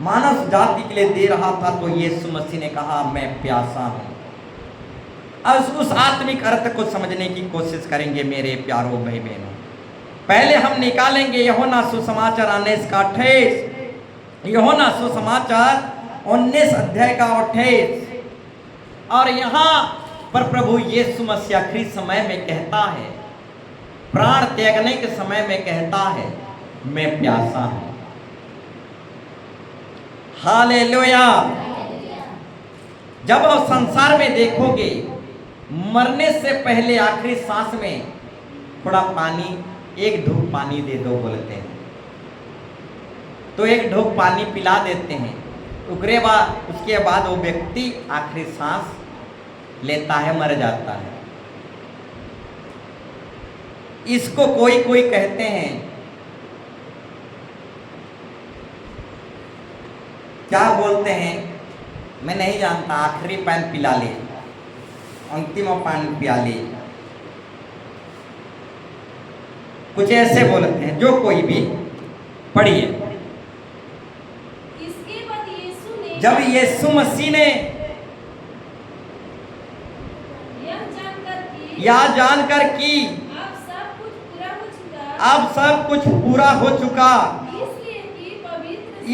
मानव जाति के लिए दे रहा था, तो यीशु मसीह ने कहा मैं प्यासा हूं। अब उस आत्मिक अर्थ को समझने की कोशिश करेंगे मेरे प्यारों भाई बहनों। पहले हम निकालेंगे यूहन्ना सुसमाचार 19 का 28, यूहन्ना सुसमाचार 19 अध्याय का 28। और यहाँ पर प्रभु यीशु मसीह आखिरी समय में कहता है, प्राण त्यागने के समय में कहता है मैं प्यासा हूं। हालेलुया। जब आप संसार में देखोगे, मरने से पहले आखिरी सांस में थोड़ा पानी, एक ढूक पानी दे दो बोलते हैं, तो एक ढूक पानी पिला देते हैं। उसके बाद वो व्यक्ति आखिरी सांस लेता है, मर जाता है। इसको कोई कोई कहते हैं, क्या बोलते हैं मैं नहीं जानता, आखिरी पानी पिला ले, अंतिम पानी पिला ले, कुछ ऐसे बोलते हैं। जो कोई भी पढ़िए। इसके बाद यीशु ने, जब यीशु मसीह ने यह जानकर कि अब सब कुछ पूरा हो चुका,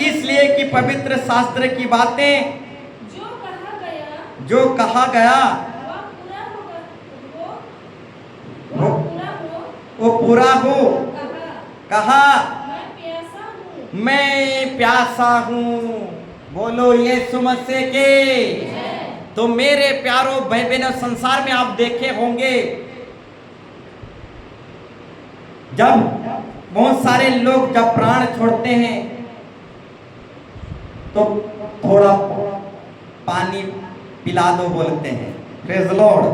इसलिए कि पवित्र शास्त्र की बातें जो कहा गया वो पूरा हो, कहा मैं प्यासा हूँ। बोलो यीशु मसीह के। तो मेरे प्यारों भाई बहनों, संसार में आप देखे होंगे जब बहुत सारे लोग जब प्राण छोड़ते हैं तो थोड़ा पानी पिला दो बोलते हैं। Praise the Lord.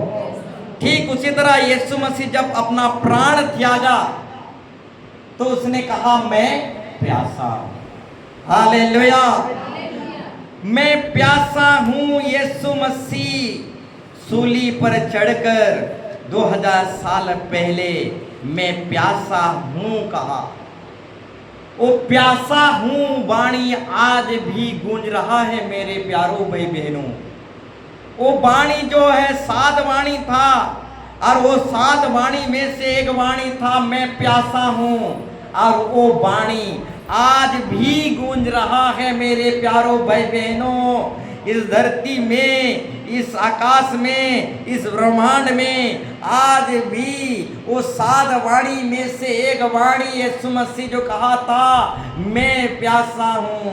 ठीक उसी तरह यीशु मसीह जब अपना प्राण त्यागा तो उसने कहा मैं प्यासा हूं। हालेलुया। मैं प्यासा हूं। यीशु मसीह सूली पर चढ़कर 2000 साल पहले मैं प्यासा हूं कहा। वो प्यासा हूं वाणी आज भी गूंज रहा है मेरे प्यारों भाई बहनों। वो वाणी जो है 7 वाणी था, और वो 7 वाणी में से एक वाणी था मैं प्यासा हूं, और वो वाणी आज भी गूंज रहा है मेरे प्यारों भाई बहनों। इस धरती में, इस आकाश में, इस ब्रह्मांड में आज भी वो 7 वाणी में से एक वाणी यीशु मसीह जो कहा था मैं प्यासा हूं,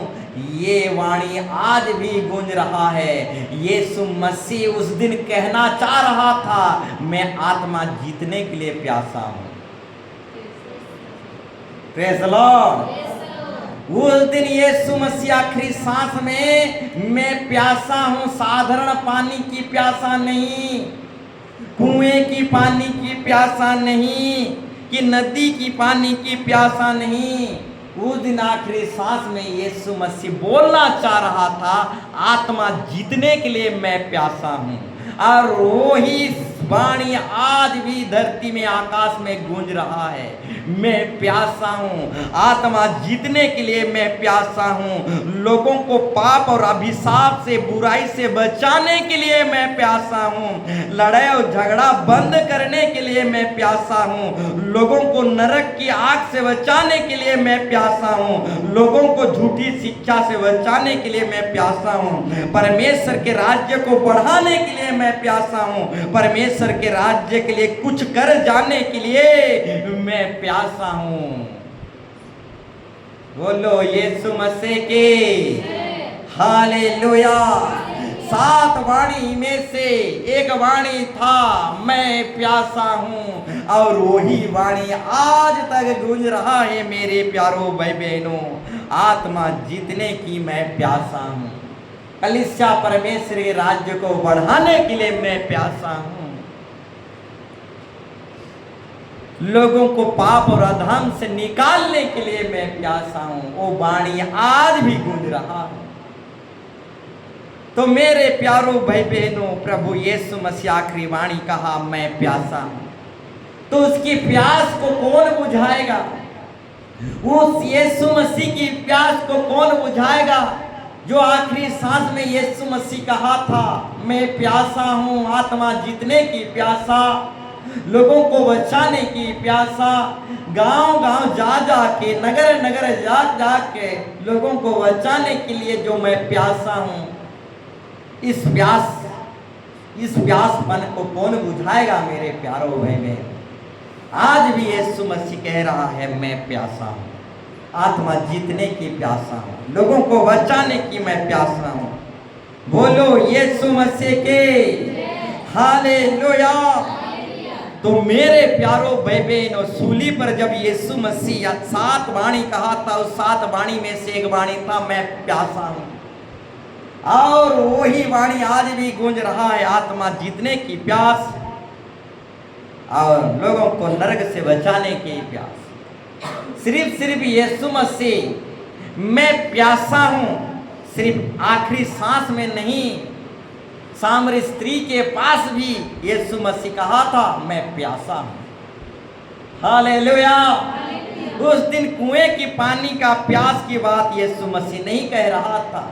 ये वाणी आज भी गूंज रहा है। यीशु मसीह उस दिन कहना चाह रहा था मैं आत्मा जीतने के लिए प्यासा हूं। Praise the Lord. उस दिन यीशु मसीह आखिरी सांस में, मैं प्यासा हूं, साधारण पानी की प्यासा नहीं, कुएं की पानी की प्यासा नहीं, कि नदी की पानी की प्यासा नहीं। उस दिन आखिरी सांस में यीशु मसीह बोलना चाह रहा था, आत्मा जीतने के लिए मैं प्यासा हूं। और वही वाणी आज भी धरती में, आकाश में गूंज रहा है, मैं प्यासा हूं, आत्मा जीतने के लिए मैं प्यासा हूं, लोगों को पाप और अभिशाप से, बुराई से बचाने के लिए मैं प्यासा हूं, लड़ाई और झगड़ा बंद करने के लिए मैं प्यासा हूं, लोगों को नरक की आग से बचाने के लिए मैं प्यासा हूं, लोगों को झूठी शिक्षा से बचाने के लिए मैं प्यासा हूं, परमेश्वर के राज्य को बढ़ाने के लिए मैं प्यासा हूं, परमेश्वर के राज्य के लिए कुछ कर जाने के लिए मैं प्यासा हूं। बोलो यीशु मसीह की हालेलुया। 7 वाणी में से एक वाणी था, मैं प्यासा हूं, और वही वाणी आज तक गूंज रहा है मेरे प्यारो भाई बहनों, आत्मा जीतने की मैं प्यासा हूं, कलीसिया परमेश्वर के राज्य को बढ़ाने के लिए मैं प्यासा हूं, लोगों को पाप और अधर्म से निकालने के लिए मैं प्यासा हूं। वो वाणी आज भी गूंज रहा है। तो मेरे प्यारो भाई बहनों, प्रभु यीशु मसीह आखिरी वाणी कहा, मैं प्यासा हूं। तो उसकी प्यास को कौन बुझाएगा? उस यीशु मसीह की प्यास को कौन बुझाएगा जो आखिरी सांस में यीशु मसीह कहा था, मैं प्यासा हूं, आत्मा जीतने की प्यासा, लोगों को बचाने की प्यासा, गांव गांव जा जा के, नगर नगर जा जा के लोगों को बचाने के लिए जो मैं प्यासा हूं, इस प्यासपन को कौन बुझाएगा मेरे प्यारो भाई बहन? आज भी यीशु मसीह कह रहा है, मैं प्यासा हूं, आत्मा जीतने की प्यासा हूं, लोगों को बचाने की मैं प्यासा हूं। बोलो यीशु मसीह के हालेलुया। तो मेरे प्यारो भाई बहनों, सूली पर जब यीशु मसीह 7 वाणी कहा था, उस 7 वाणी में से एक वाणी था, मैं प्यासा हूं, और वही वाणी आज भी गूंज रहा है, आत्मा जीतने की प्यास और लोगों को नरक से बचाने की प्यास। सिर्फ यीशु मसीह मैं प्यासा हूं, सिर्फ आखिरी सांस में नहीं, सामरी स्त्री के पास भी यीशु मसीह कहा था, मैं प्यासा हूं। हालेलुया। उस दिन कुएं की पानी का प्यास की बात यीशु मसीह नहीं कह रहा था।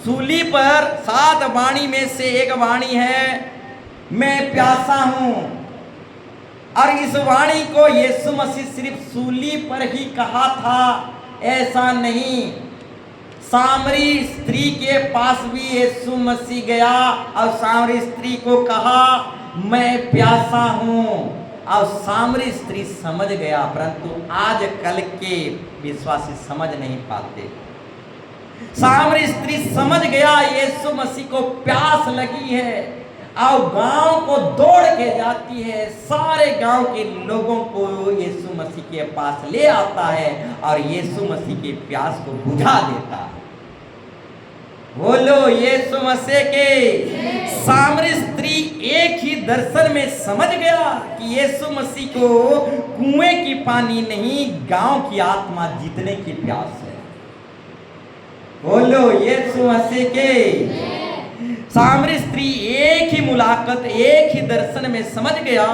सूली पर 7 वाणी में से एक वाणी है, मैं प्यासा हूं, और इस वाणी को यीशु मसीह सिर्फ सूली पर ही कहा था, ऐसा नहीं, सामरी स्त्री के पास भी यीशु मसीह गया और सामरी स्त्री को कहा, मैं प्यासा हूं, और सामरी स्त्री समझ गया, परंतु आज कल के विश्वासी समझ नहीं पाते। सामरी स्त्री समझ गया यीशु मसीह को प्यास लगी है, और गांव को दौड़ के जाती है, सारे गांव के लोगों को यीशु मसीह के पास ले आता है और यीशु मसीह की प्यास को बुझा देता है। बोलो यीशु मसीह के। सामरी स्त्री एक ही दर्शन में समझ गया कि यीशु मसीह को कुएं की पानी नहीं, गांव की आत्मा जीतने की प्यास है। बोलो यीशु मसीह के। सामरी स्त्री एक ही मुलाकात, एक ही दर्शन में समझ गया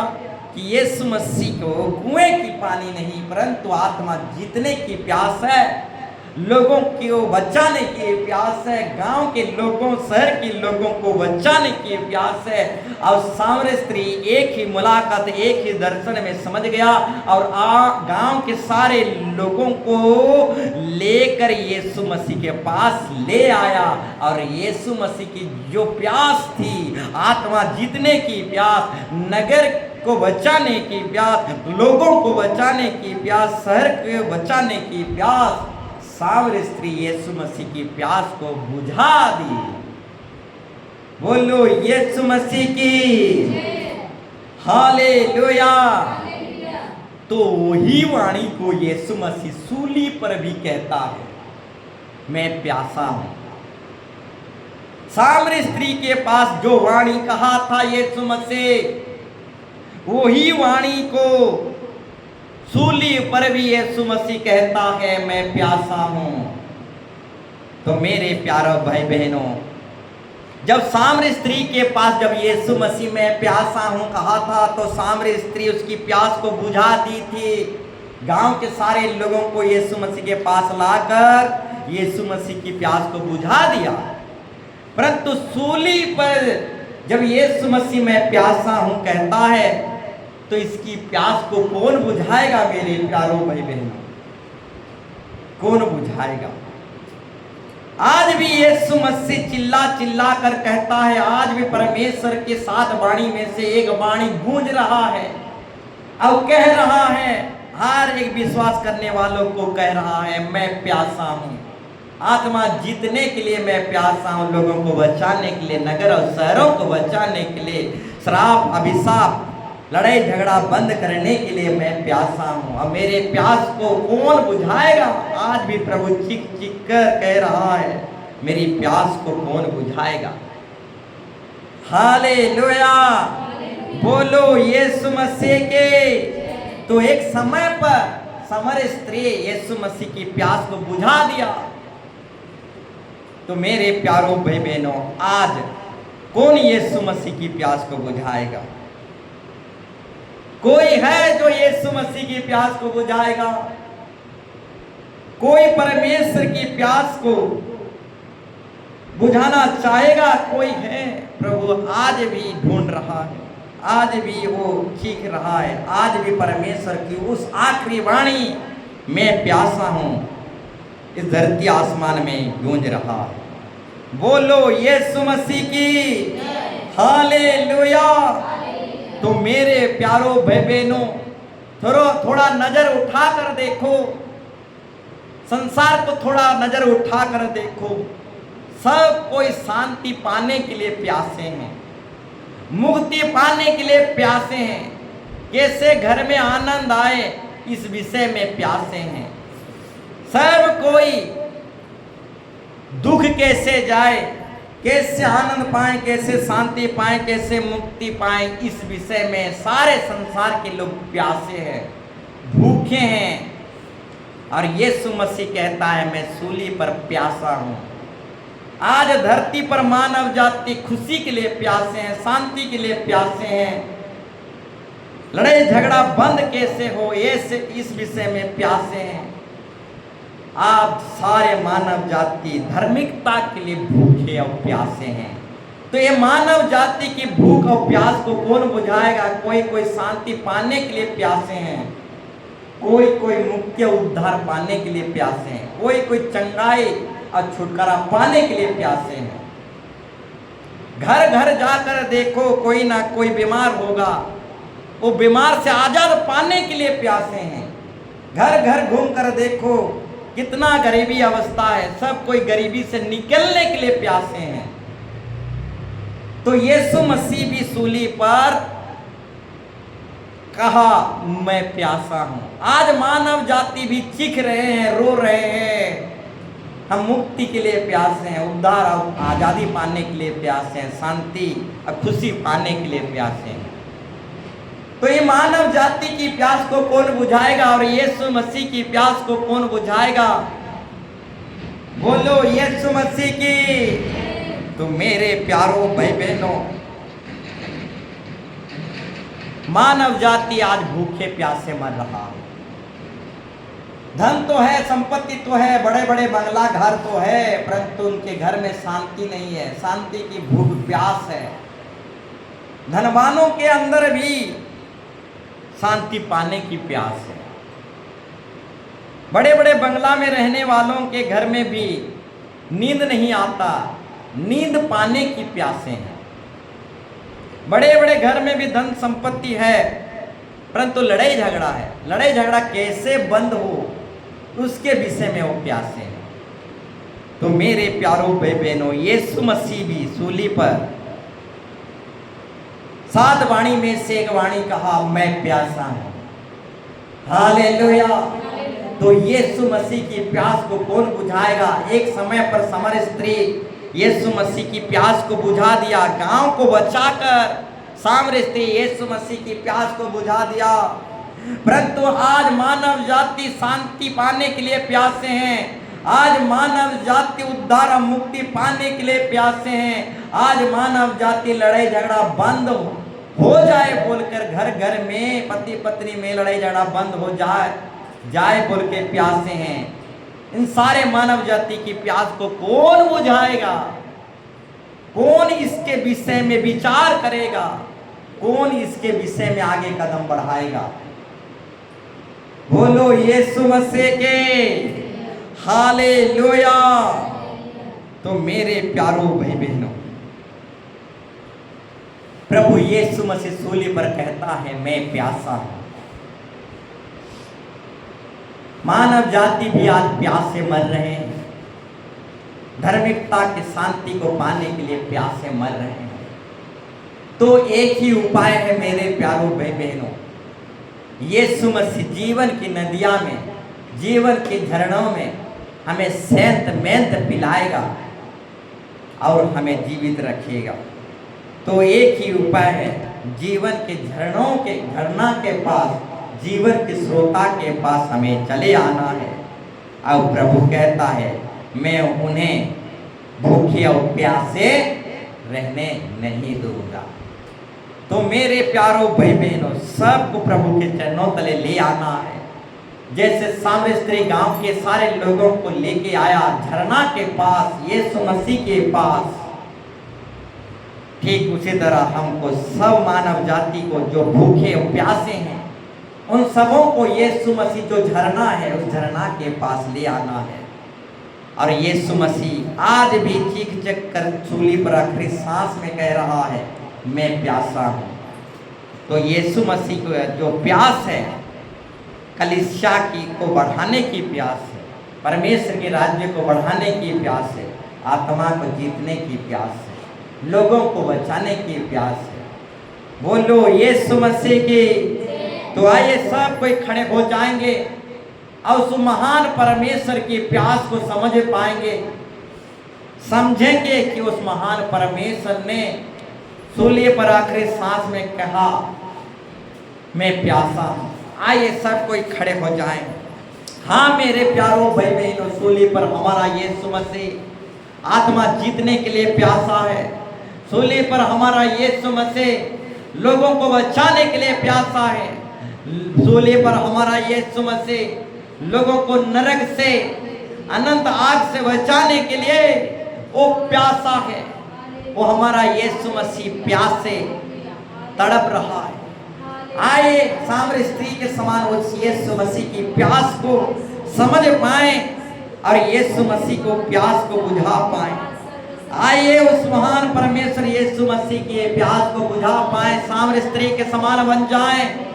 कि यीशु मसीह को कुएं की पानी नहीं, परंतु आत्मा जीतने की प्यास है, लोगों को बचाने की प्यास है, गांव के लोगों, शहर के लोगों को बचाने की प्यास है। और सामरी स्त्री एक ही मुलाकात, एक ही दर्शन में समझ गया और गांव के सारे लोगों को लेकर यीशु मसीह के पास ले आया, और यीशु मसीह की जो प्यास थी, आत्मा जीतने की प्यास, नगर को बचाने की प्यास, लोगों को बचाने की प्यास, शहर को बचाने की प्यास, सामरी स्त्री यीशु मसीह की प्यास को बुझा दी। बोलो यीशु मसीह की हालेलुया। तो वही वाणी को यीशु मसीह सूली पर भी कहता है, मैं प्यासा हूं। सामरी स्त्री के पास जो वाणी कहा था यीशु मसीह, वही वाणी को सूली पर भी यीशु मसीह कहता है, मैं प्यासा हूं। तो मेरे प्यारे भाई बहनों, जब सामरी स्त्री के पास जब यीशु मसीह मैं प्यासा हूं कहा था, तो सामरी स्त्री उसकी प्यास को बुझा दी थी। गांव के सारे लोगों को यीशु मसीह के पास लाकर यीशु मसीह की प्यास को बुझा दिया। परंतु सूली पर जब यीशु मसीह मैं प्यासा हूं कहता है, तो इसकी प्यास को कौन बुझाएगा मेरे प्यारों भाई बहनों, कौन बुझाएगा? आज भी यीशु मसीह चिल्ला चिल्ला कर कहता है, आज भी परमेश्वर के 7 वाणी में से एक वाणी गूंज रहा है और कह रहा है, हर एक विश्वास करने वालों को कह रहा है, मैं प्यासा हूं। आत्मा जीतने के लिए मैं प्यासा हूं, लोगों को बचाने के लिए, नगर और शहरों को बचाने के लिए, श्राप अभिशाप लड़ाई झगड़ा बंद करने के लिए मैं प्यासा हूं। और मेरे प्यास को कौन बुझाएगा? आज भी प्रभु चीख चीख कर कह रहा है, मेरी प्यास को कौन बुझाएगा? हालेलुया, बोलो यीशु मसीह के। तो एक समय पर सामरी स्त्री यीशु मसीह की प्यास को बुझा दिया। तो मेरे प्यारों भाई बहनों, आज कौन यीशु मसीह की प्यास को बुझाएगा? कोई है जो यीशु मसीह की प्यास को बुझाएगा? कोई परमेश्वर की प्यास को बुझाना चाहेगा? कोई है? प्रभु आज भी ढूंढ रहा है, आज भी वो चीख रहा है, आज भी परमेश्वर की उस आखिरी वाणी मैं प्यासा हूं इस धरती आसमान में गूंज रहा है। बोलो यीशु मसीह की हालेलुया। तो मेरे प्यारों भाई बहनों, थोड़ा नजर उठा कर देखो, संसार को थोड़ा नजर उठा कर देखो। सब कोई शांति पाने के लिए प्यासे हैं, मुक्ति पाने के लिए प्यासे हैं, कैसे घर में आनंद आए इस विषय में प्यासे हैं। सब कोई दुख कैसे जाए, कैसे आनंद पाएं, कैसे शांति पाएं, कैसे मुक्ति पाएं, इस विषय में सारे संसार के लोग प्यासे हैं, भूखे हैं। और यीशु मसीह कहता है, मैं सूली पर प्यासा हूं। आज धरती पर मानव जाति खुशी के लिए प्यासे हैं, शांति के लिए प्यासे हैं। लड़ाई झगड़ा बंद कैसे हो, इस विषय में प्यासे हैं। आप सारे मानव जाति धार्मिकता के लिए भूखे और प्यासे हैं। तो ये मानव जाति की भूख और प्यास को कौन बुझाएगा? कोई शांति पाने के लिए प्यासे हैं, कोई मुक्ति और उद्धार पाने के लिए प्यासे हैं, कोई चंगाई और छुटकारा पाने के लिए प्यासे हैं। घर घर जाकर देखो, कोई ना कोई बीमार होगा, वो बीमार से आजाद पाने के लिए प्यासे हैं। घर घर घूम कर देखो, कितना गरीबी अवस्था है, सब कोई गरीबी से निकलने के लिए प्यासे हैं। तो यीशु मसीह भी सूली पर कहा, मैं प्यासा हूं। आज मानव जाति भी चीख रहे हैं, रो रहे हैं, हम मुक्ति के लिए प्यासे हैं, उद्धार और आजादी पाने के लिए प्यासे हैं, शांति और खुशी पाने के लिए प्यासे हैं। तो ये मानव जाति की प्यास को कौन बुझाएगा और यीशु मसीह की प्यास को कौन बुझाएगा? बोलो यीशु मसीह की। तो मेरे प्यारों भाई बहनों, मानव जाति आज भूखे प्यासे मर रहा है। धन तो है, संपत्ति तो है, बड़े बड़े बंगला घर तो है, परंतु उनके घर में शांति नहीं है, शांति की भूख प्यास है। धनवानों के अंदर भी शांति पाने की प्यास है। बड़े बड़े बंगला में रहने वालों के घर में भी नींद नहीं आता, नींद पाने की प्यासे हैं। बड़े बड़े घर में भी धन संपत्ति है, परंतु लड़ाई झगड़ा है। लड़ाई झगड़ा कैसे बंद हो, उसके विषय में वो प्यासे हैं। तो मेरे प्यारों भाई बहनों, यीशु मसीह भी सूली पर 7 वाणी में से एक वाणी कहा, मैं प्यासा हूं। हालेलुया। तो यीशु मसीह की प्यास को कौन बुझाएगा? एक समय पर समर स्त्री यीशु मसीह की प्यास को बुझा दिया, गांव को बचाकर सामर स्त्री यीशु मसीह की प्यास को बुझा दिया। परंतु आज मानव जाति शांति पाने के लिए प्यासे हैं, आज मानव जाति उद्धार और मुक्ति पाने के लिए प्यासे हैं, आज मानव जाति लड़ाई झगड़ा बंद हो जाए बोलकर घर घर में पति पत्नी में लड़ाई झगड़ा बंद हो जाए बोल के प्यासे हैं। इन सारे मानव जाति की प्यास को कौन बुझाएगा? कौन इसके विषय में विचार करेगा? कौन इसके विषय में आगे कदम बढ़ाएगा? बोलो यीशु मसीह के हालेलुया। तो मेरे प्यारो भाई बहनों, प्रभु यीशु मसीह सूली पर कहता है मैं प्यासा हूं। मानव जाति भी आज प्यास से मर रहे हैं, धार्मिकता की शांति को पाने के लिए प्यास से मर रहे हैं। तो एक ही उपाय है मेरे प्यारो भाई बहनों, यीशु मसीह जीवन की नदियां में, जीवन के झरनों में हमें सेंत मेंत पिलाएगा और हमें जीवित रखेगा। तो एक ही उपाय है, जीवन के झरना के पास, जीवन के स्रोता के पास हमें चले आना है। और प्रभु कहता है मैं उन्हें भूखे और प्यासे रहने नहीं दूंगा। तो मेरे प्यारो भाई बहनों, सबको प्रभु के चरणों तले ले आना है। जैसे सामर स्त्री गांव के सारे लोगों को लेके आया झरना के पास, यीशु मसीह के पास, ठीक उसी तरह हमको सब मानव जाति को जो भूखे और प्यासे हैं, उन सबों को यीशु मसीह जो झरना है उस झरना के पास ले आना है। और यीशु मसीह आज भी चीख चीख कर सूली पर आखिरी सांस में कह रहा है मैं प्यासा हूँ। तो यीशु मसीह को जो प्यास है, कलीसिया को बढ़ाने की प्यास है, परमेश्वर के राज्य को बढ़ाने की प्यास है, आत्मा को जीतने की प्यास है, लोगों को बचाने की प्यास है। बोलो यीशु मसीह की। तो आइए सब कोई खड़े हो जाएंगे और उस महान परमेश्वर की प्यास को समझ पाएंगे, समझेंगे कि उस महान परमेश्वर ने सूली पर आखिरी सांस में कहा मैं प्यासा हूं। आइए सब कोई खड़े हो जाएं। हाँ मेरे प्यारों भाई बहनों, सूली पर हमारा यीशु मसीह आत्मा जीतने के लिए प्यासा है। सूली पर हमारा यीशु मसीह लोगों को बचाने के लिए प्यासा है। सूली पर हमारा यीशु मसीह लोगों को नरक से, अनंत आग से बचाने के लिए वो प्यासा है। वो हमारा यीशु मसीह प्यास से तड़प रहा है। आइए सामर स्त्री के समान उस यीशु मसीह की प्यास को समझ पाएं और यीशु मसीह को प्यास को बुझा पाएं। आइए उस महान परमेश्वर यीशु मसीह की प्यास को बुझा पाएं, सामर स्त्री के समान बन जाएं,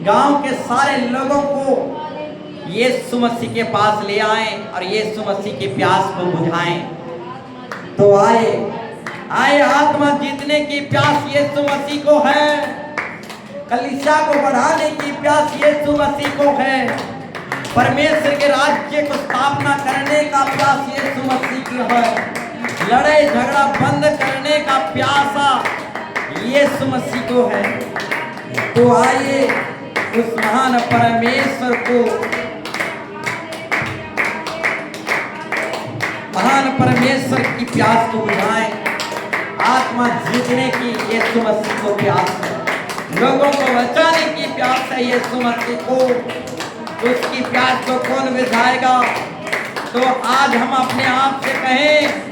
गांव के सारे लोगों को यीशु मसीह के पास ले आएं और यीशु मसीह की प्यास को बुझाएं। तो आइए आत्मा जीतने की प्यास यीशु मसीह को है, कलीसिया को बढ़ाने की प्यास यीशु मसीह को है, परमेश्वर के राज्य को स्थापना करने का प्यास यीशु मसीह की है, लड़ाई झगड़ा बंद करने का प्यासा यीशु मसीह को है। तो आइए उस महान परमेश्वर को, महान परमेश्वर की प्यास को बुझाएं। आत्मा जीतने की यीशु मसीह को प्यास है, लोगों को बचाने की प्यास है यीशु मसीह को। उसकी प्यास को कौन बुझाएगा? तो आज हम अपने आप से कहें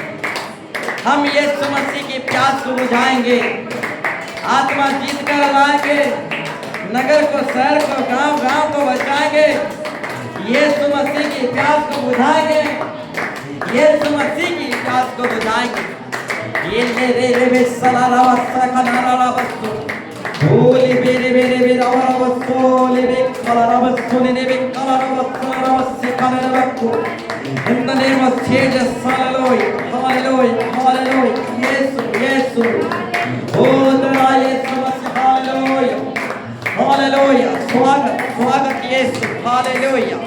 हम यीशु मसीह की प्यास को बुझाएंगे, आत्मा जीत कर लाएंगे, नगर को, शहर को, गांव को बचाएंगे, यीशु मसीह की प्यास को बुझाएंगे, यीशु मसीह की प्यास को बुझाएंगे। ये रे सलाला वस्ता कनारा वस्तु होली बेरे बेरे बेरा वस्तु ले बे कलारा वस्तु ने बे कलारा वस्तु कनारा वस्तु। In the name of Jesus, hallelujah, hallelujah, hallelujah, Yesu, Yesu, oh, the Yesu Masih, hallelujah, hallelujah, स्वागत स्वागत यीशु, हालेलुया।